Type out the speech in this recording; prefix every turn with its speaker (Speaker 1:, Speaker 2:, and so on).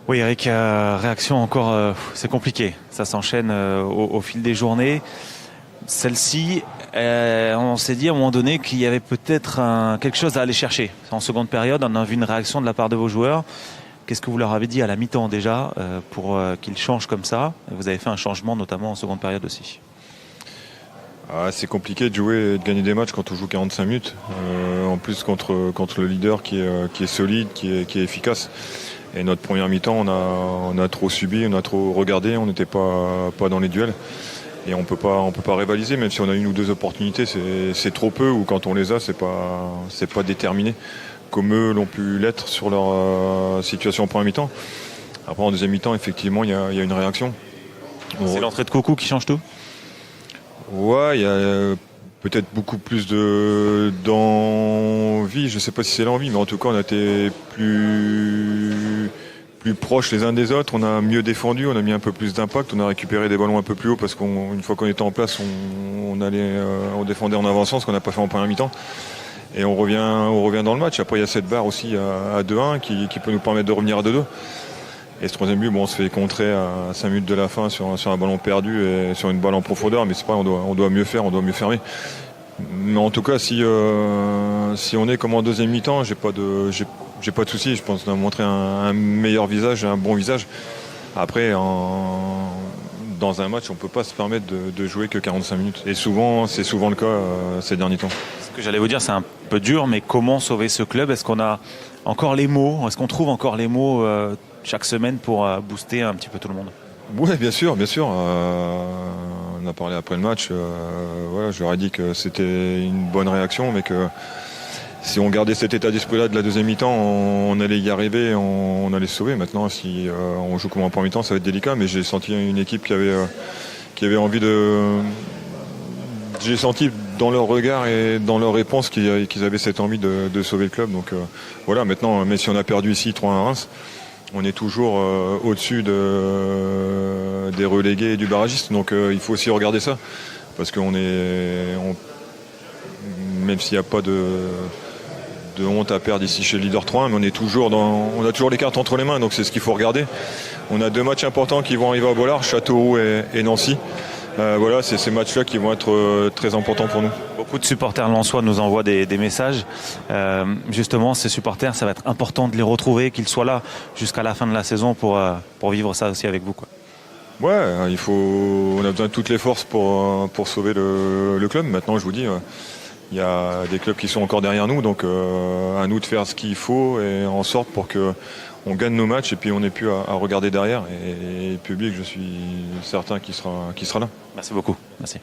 Speaker 1: Oui, Eric, réaction encore, c'est compliqué. Ça s'enchaîne au fil des journées. Celle-ci, on s'est dit à un moment donné qu'il y avait peut-être quelque chose à aller chercher. En seconde période, on a vu une réaction de la part de vos joueurs. Qu'est-ce que vous leur avez dit à la mi-temps déjà pour qu'ils changent comme ça? Vous avez fait un changement notamment en seconde période aussi.
Speaker 2: C'est compliqué de jouer et de gagner des matchs quand on joue 45 minutes. En plus contre le leader qui est solide, qui est efficace. Et notre première mi-temps, on a trop subi, on a trop regardé, on n'était pas dans les duels. Et on peut pas rivaliser, même si on a une ou deux opportunités, c'est trop peu, ou quand on les a, c'est pas déterminé, comme eux l'ont pu l'être sur leur situation en première mi-temps. Après, en deuxième mi-temps, effectivement, il y a une réaction.
Speaker 1: C'est l'entrée de Coco qui change tout?
Speaker 2: Ouais, il y a peut-être beaucoup plus d'envie. Je ne sais pas si c'est l'envie, mais en tout cas, on a été plus proches les uns des autres. On a mieux défendu, on a mis un peu plus d'impact, on a récupéré des ballons un peu plus haut parce qu'une fois qu'on était en place, on défendait en avançant, ce qu'on n'a pas fait en première mi-temps. Et on revient dans le match. Après, il y a cette barre aussi à 2-1 qui peut nous permettre de revenir à 2-2. Et ce troisième but, on se fait contrer à 5 minutes de la fin sur un ballon perdu et sur une balle en profondeur, mais c'est pas, on doit mieux faire, on doit mieux fermer. Mais en tout cas, si on est comme en deuxième mi-temps, j'ai pas de soucis. Je pense qu'on a montré un meilleur visage, un bon visage. Après, dans un match, on peut pas se permettre de jouer que 45 minutes. Et c'est souvent le cas ces derniers temps.
Speaker 1: Ce que j'allais vous dire, c'est un peu dur, mais comment sauver ce club? Est-ce qu'on a encore les mots? Est-ce qu'on trouve encore les mots chaque semaine pour booster un petit peu tout le monde?
Speaker 2: Oui, bien sûr. On a parlé après le match. Voilà, je leur ai dit que c'était une bonne réaction, mais que si on gardait cet état d'esprit-là de la deuxième mi-temps, on allait y arriver, on allait se sauver. Maintenant, si on joue comme en première mi-temps, ça va être délicat, mais j'ai senti une équipe qui avait envie de... J'ai senti dans leur regard et dans leur réponse qu'ils avaient cette envie de sauver le club. Donc voilà, maintenant, même si on a perdu ici 3-1 à Reims, on est toujours au-dessus des relégués et du barragiste. Donc il faut aussi regarder ça. Parce qu'on même s'il n'y a pas de honte à perdre ici chez Leader 3, mais on a toujours les cartes entre les mains. Donc c'est ce qu'il faut regarder. On a deux matchs importants qui vont arriver à Bollard, Châteauroux et Nancy. Voilà, c'est ces matchs-là qui vont être très importants pour nous.
Speaker 1: Beaucoup de supporters lensois nous envoient des messages. Justement, ces supporters, ça va être important de les retrouver, qu'ils soient là jusqu'à la fin de la saison pour vivre ça aussi avec vous, quoi.
Speaker 2: Ouais, on a besoin de toutes les forces pour sauver le club. Maintenant, je vous dis, il y a des clubs qui sont encore derrière nous, donc à nous de faire ce qu'il faut et en sorte pour que on gagne nos matchs et puis on n'ait plus à regarder derrière. Et le public, je suis certain qu'il sera là.
Speaker 1: Merci beaucoup. Merci.